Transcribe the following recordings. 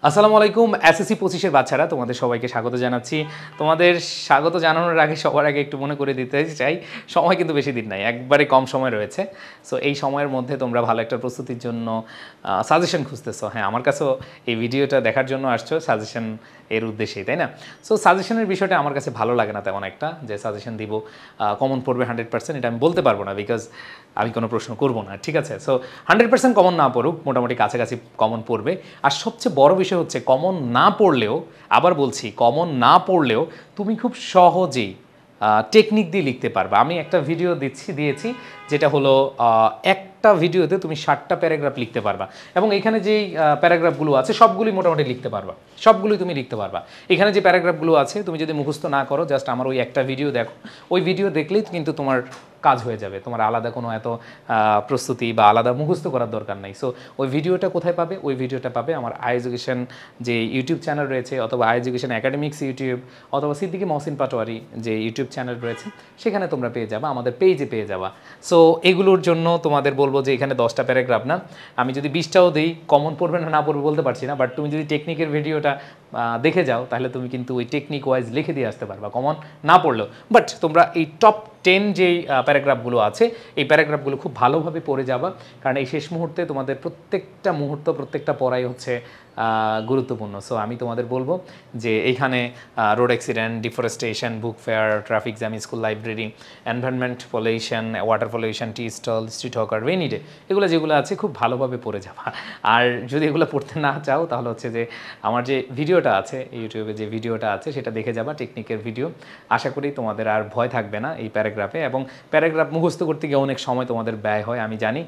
আসসালামু আলাইকুম এসএসসি 25 এর বাচ্চারা তোমাদের সবাইকে স্বাগত জানাচ্ছি। তোমাদের স্বাগত জানানোর আগে সবার আগে একটু মনে করে দিতে চাই সময় কিন্তু বেশি দিন নাই, একবারে কম সময় রয়েছে। সো এই সময়ের মধ্যে তোমরা ভালো একটা প্রস্তুতির জন্য সাজেশন খুঁজতেছো। হ্যাঁ, আমার কাছেও এই ভিডিওটা দেখার জন্য আসছো সাজেশন এর উদ্দেশ্যেই, তাই না? সো সাজেশনের বিষয়টা আমার কাছে ভালো লাগে না তেমন একটা, যে সাজেশন দিব কমন পড়বে 100%, এটা আমি বলতে পারবো না, বিকজ আমি কোনো প্রশ্ন করবো না, ঠিক আছে? সো 100% কমন না পড়ুক, মোটামুটি কাছাকাছি কমন পড়বে। আর সবচেয়ে বড় বিষয় হচ্ছে কমন না পড়লেও, আবার বলছি, কমন না পড়লেও তুমি খুব সহজেই টেকনিক দিয়ে লিখতে পারবা। আমি একটা ভিডিও দিয়েছি যেটা হলো একটা ভিডিওতে তুমি 60টা প্যারাগ্রাফ লিখতে পারবা, এবং এখানে যেই প্যারাগ্রাফগুলো আছে সবগুলোই মোটামুটি লিখতে পারবা, সবগুলোই তুমি লিখতে পারবা। এখানে যে প্যারাগ্রাফগুলো আছে তুমি যদি মুখস্থ না করো, জাস্ট আমার ওই একটা ভিডিও দেখো, ওই ভিডিও দেখলেই কিন্তু তোমার কাজ হয়ে যাবে, তোমার আলাদা কোনো এত প্রস্তুতি বা আলাদা মুখস্থ করার দরকার নাই। সো ওই ভিডিওটা কোথায় পাবে? ওই ভিডিওটা পাবে আমার আই এডুকেশন যে ইউটিউব চ্যানেল রয়েছে, অথবা আই এডুকেশন একাডেমিক্স ইউটিউব, অথবা সিদ্দিকী মহসিন পাটোয়ারি যে ইউটিউব চ্যানেল রয়েছে, সেখানে তোমরা পেয়ে যাবা, আমাদের পেজে পেয়ে যাবা। সো এগুলোর জন্য তোমাদের বলবো যে এখানে 10টা প্যারাগ্রাফ না, আমি যদি 20টাও দিই, কমন পড়বে না পড়বে বলতে পারছি না, বাট তুমি যদি টেকনিকের ভিডিওটা দেখে যাও তাহলে তুমি কিন্তু ওই টেকনিক ওয়াইজ লিখে দিয়ে আসতে পারবা, কমন না পড়লেও। বাট তোমরা এই টপ 10 যেই প্যারাগ্রাফগুলো আছে, এই প্যারাগ্রাফগুলো খুব ভালোভাবে পড়ে যাবা, কারণ এই শেষ মুহূর্তে তোমাদের প্রত্যেকটা মুহূর্ত, প্রত্যেকটা পড়াই হচ্ছে গুরুত্বপূর্ণ। সো আমি তোমাদের বলবো যে এইখানে road accident, deforestation, book fair, traffic jam, school library, environment pollution, water pollution, tea stall, street hawker, rainy day, এগুলো যেগুলো আছে খুব ভালোভাবে পড়ে যাবা। আর যদি এগুলো পড়তে না চাও তাহলে হচ্ছে যে আমার যে ভিডিওটা আছে ইউটিউবে, যে ভিডিওটা আছে সেটা দেখে যাবা, টেকনিকের ভিডিও। আশা করি তোমাদের আর ভয় থাকবে না এই প্যারাগ্রাফে, এবং প্যারাগ্রাফ মুখস্থ করতে গিয়ে অনেক সময় তোমাদের ব্যয় হয় আমি জানি,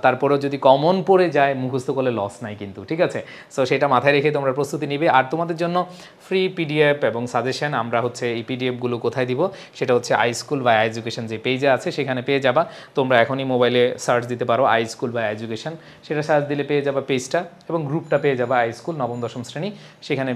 তারপরেও যদি কমন পড়ে যায় মুখস্থ করলে লস নাই কিন্তু, ঠিক আছে? সো সেটা মাথায় রেখে তোমরা প্রস্তুতি নিবে। আর তোমাদের জন্য ফ্রি পিডিএফ এবং সাজেশন আমরা হচ্ছে এই পিডিএফগুলো কোথায় দিব, সেটা হচ্ছে আই স্কুল বা আই এডুকেশন যে পেজে আছে সেখানে পেয়ে যাবা। তোমরা এখনই মোবাইলে সার্চ দিতে পারো আই স্কুল বা আই এডুকেশন, সেটা সার্চ দিলে পেয়ে যাবা পেজটা, এবং গ্রুপটা পেয়ে যাবা আই স্কুল নবম দশম শ্রেণী, সেখানে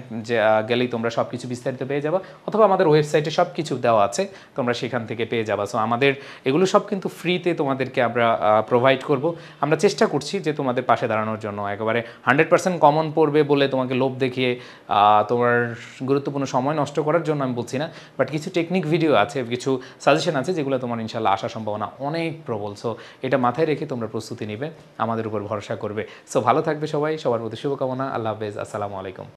গেলেই তোমরা সব কিছু বিস্তারিত পেয়ে যাবা, অথবা আমাদের ওয়েবসাইটে সব কিছু দেওয়া আছে, তোমরা সেখান থেকে পেয়ে যাবা। সো আমাদের এগুলো সব কিন্তু ফ্রিতে তোমাদেরকে আমরা প্রোভাইড করব। আমরা চেষ্টা করছি যে তোমাদের পাশে দাঁড়ানোর জন্য। একেবারে 100% কমন পড়বে বলে তোমাকে লোভ দেখিয়ে তোমার গুরুত্বপূর্ণ সময় নষ্ট করার জন্য আমি বলছি না, বাট কিছু টেকনিক ভিডিও আছে, কিছু সাজেশন আছে যেগুলো তোমার ইনশাল্লাহ আসার সম্ভাবনা অনেক প্রবল। সো এটা মাথায় রেখে তোমরা প্রস্তুতি নিবে, আমাদের উপর ভরসা করবে। সো ভালো থাকবে সবাই, সবার প্রতি শুভকামনা। আল্লাহ হাফেজ, আসসালামু আলাইকুম।